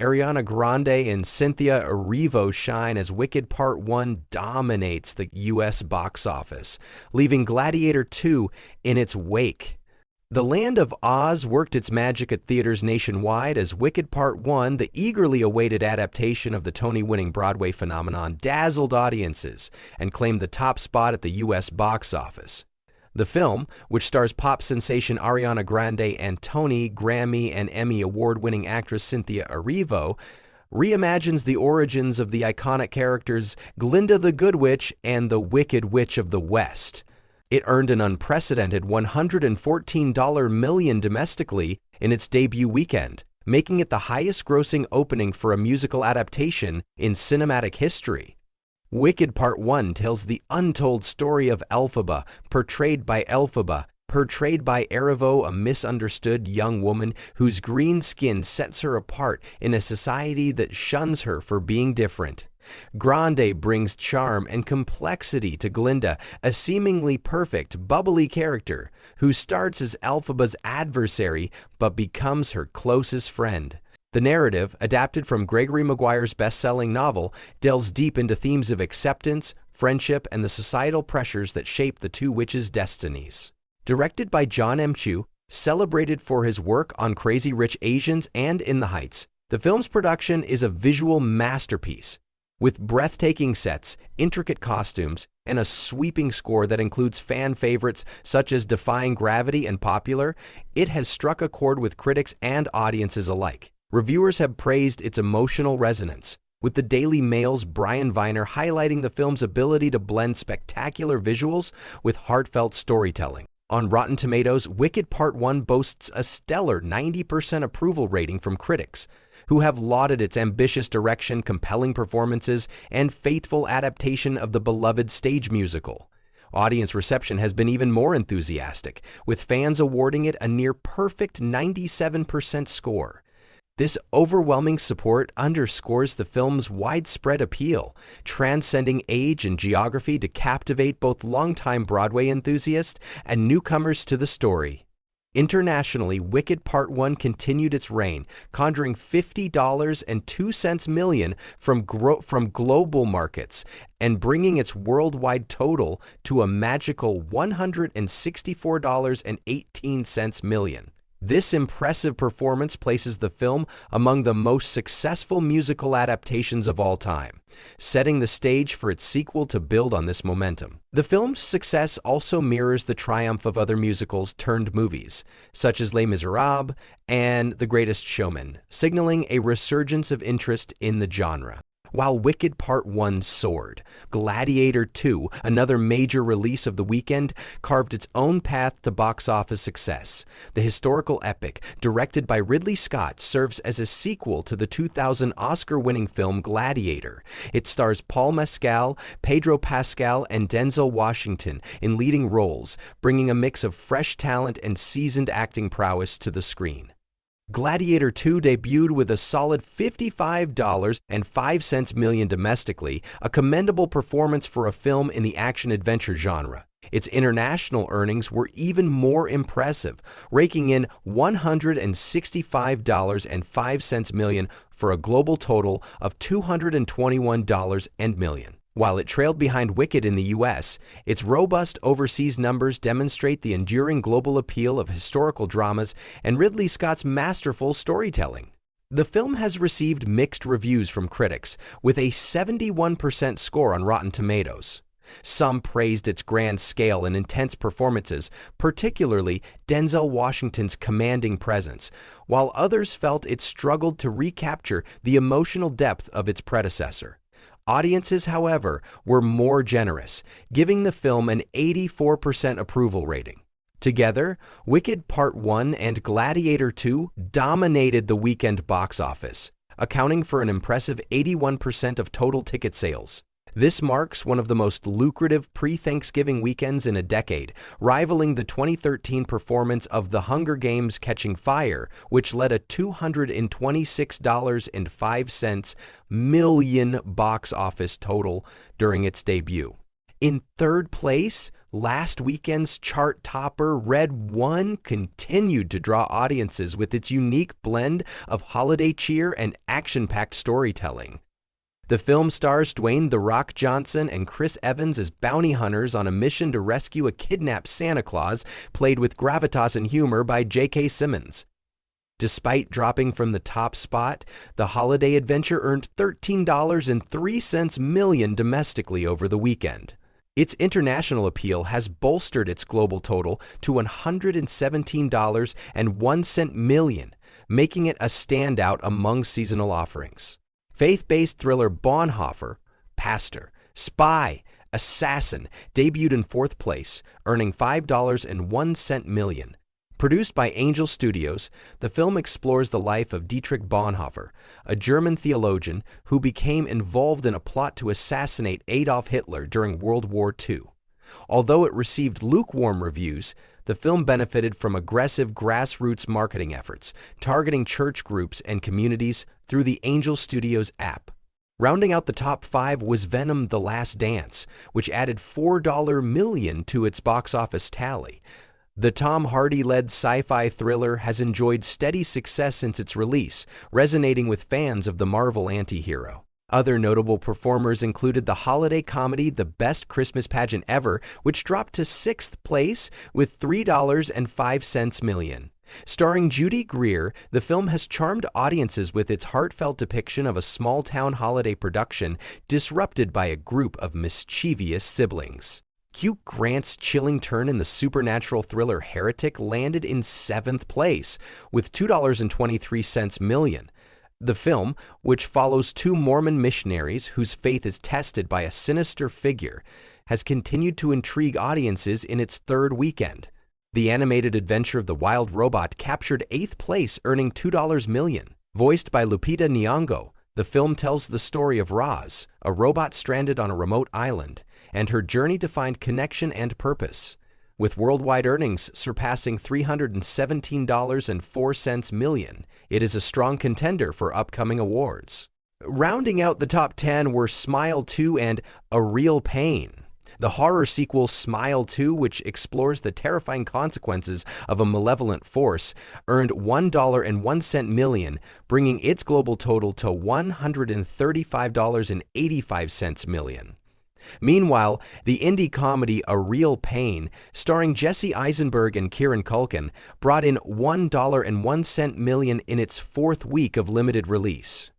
Ariana Grande and Cynthia Erivo shine as Wicked Part 1 dominates the US box office, leaving Gladiator II in its wake. The Land of Oz worked its magic at theaters nationwide as Wicked Part 1, the eagerly awaited adaptation of the Tony-winning Broadway phenomenon, dazzled audiences and claimed the top spot at the US box office. The film, which stars pop sensation Ariana Grande and Tony, Grammy, and Emmy award-winning actress Cynthia Erivo, reimagines the origins of the iconic characters Glinda the Good Witch and the Wicked Witch of the West. It earned an unprecedented $114 million domestically in its debut weekend, making it the highest-grossing opening for a musical adaptation in cinematic history. Wicked Part 1 tells the untold story of Elphaba, portrayed by Erivo, a misunderstood young woman whose green skin sets her apart in a society that shuns her for being different. Grande brings charm and complexity to Glinda, a seemingly perfect, bubbly character who starts as Elphaba's adversary but becomes her closest friend. The narrative, adapted from Gregory Maguire's best-selling novel, delves deep into themes of acceptance, friendship, and the societal pressures that shape the two witches' destinies. Directed by John M. Chu, celebrated for his work on Crazy Rich Asians and In the Heights, the film's production is a visual masterpiece. With breathtaking sets, intricate costumes, and a sweeping score that includes fan favorites such as Defying Gravity and Popular, it has struck a chord with critics and audiences alike. Reviewers have praised its emotional resonance, with the Daily Mail's Brian Viner highlighting the film's ability to blend spectacular visuals with heartfelt storytelling. On Rotten Tomatoes, Wicked Part 1 boasts a stellar 90% approval rating from critics, who have lauded its ambitious direction, compelling performances, and faithful adaptation of the beloved stage musical. Audience reception has been even more enthusiastic, with fans awarding it a near-perfect 97% score. This overwhelming support underscores the film's widespread appeal, transcending age and geography to captivate both longtime Broadway enthusiasts and newcomers to the story. Internationally, Wicked Part 1 continued its reign, conjuring $50.02 million from global markets and bringing its worldwide total to a magical $164.18 million. This impressive performance places the film among the most successful musical adaptations of all time, setting the stage for its sequel to build on this momentum. The film's success also mirrors the triumph of other musicals turned movies, such as Les Miserables and The Greatest Showman, signaling a resurgence of interest in the genre. While Wicked Part 1 soared, Gladiator II, another major release of the weekend, carved its own path to box office success. The historical epic, directed by Ridley Scott, serves as a sequel to the 2000 Oscar-winning film Gladiator. It stars Paul Mescal, Pedro Pascal, and Denzel Washington in leading roles, bringing a mix of fresh talent and seasoned acting prowess to the screen. Gladiator II debuted with a solid $55.05 million domestically, a commendable performance for a film in the action-adventure genre. Its international earnings were even more impressive, raking in $165.05 million for a global total of $221 million. While it trailed behind Wicked in the US, its robust overseas numbers demonstrate the enduring global appeal of historical dramas and Ridley Scott's masterful storytelling. The film has received mixed reviews from critics, with a 71% score on Rotten Tomatoes. Some praised its grand scale and intense performances, particularly Denzel Washington's commanding presence, while others felt it struggled to recapture the emotional depth of its predecessor. Audiences, however, were more generous, giving the film an 84% approval rating. Together, Wicked Part 1 and Gladiator II dominated the weekend box office, accounting for an impressive 81% of total ticket sales. This marks one of the most lucrative pre-Thanksgiving weekends in a decade, rivaling the 2013 performance of The Hunger Games: Catching Fire, which led a $226.05 million box office total during its debut. In third place, last weekend's chart topper Red 1 continued to draw audiences with its unique blend of holiday cheer and action-packed storytelling. The film stars Dwayne "The Rock" Johnson and Chris Evans as bounty hunters on a mission to rescue a kidnapped Santa Claus, played with gravitas and humor by J.K. Simmons. Despite dropping from the top spot, the holiday adventure earned $13.03 million domestically over the weekend. Its international appeal has bolstered its global total to $117.01 million, making it a standout among seasonal offerings. Faith-based thriller Bonhoeffer, Pastor, Spy, Assassin debuted in fourth place, earning $5.01 million. Produced by Angel Studios, the film explores the life of Dietrich Bonhoeffer, a German theologian who became involved in a plot to assassinate Adolf Hitler during World War II. Although it received lukewarm reviews, the film benefited from aggressive grassroots marketing efforts, targeting church groups and communities through the Angel Studios app. Rounding out the top 5 was Venom: The Last Dance, which added $4 million to its box office tally. The Tom Hardy-led sci-fi thriller has enjoyed steady success since its release, resonating with fans of the Marvel anti-hero. Other notable performers included the holiday comedy The Best Christmas Pageant Ever, which dropped to 6th place with $3.05 million. Starring Judy Greer, the film has charmed audiences with its heartfelt depiction of a small-town holiday production disrupted by a group of mischievous siblings. Hugh Grant's chilling turn in the supernatural thriller Heretic landed in 7th place with $2.23 million. The film, which follows 2 Mormon missionaries whose faith is tested by a sinister figure, has continued to intrigue audiences in its 3rd weekend. The animated adventure of the Wild Robot captured 8th place, earning $2 million. Voiced by Lupita Nyong'o, the film tells the story of Roz, a robot stranded on a remote island, and her journey to find connection and purpose. With worldwide earnings surpassing $317.04 million, it is a strong contender for upcoming awards. Rounding out the top 10 were Smile 2 and A Real Pain. The horror sequel Smile 2, which explores the terrifying consequences of a malevolent force, earned $1.01 million, bringing its global total to $135.85 million. Meanwhile, the indie comedy A Real Pain, starring Jesse Eisenberg and Kieran Culkin, brought in $1.01 million in its 4th week of limited release.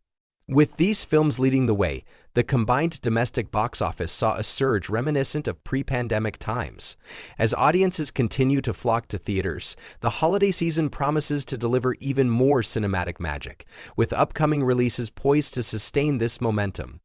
With these films leading the way, the combined domestic box office saw a surge reminiscent of pre-pandemic times. As audiences continue to flock to theaters, the holiday season promises to deliver even more cinematic magic, with upcoming releases poised to sustain this momentum.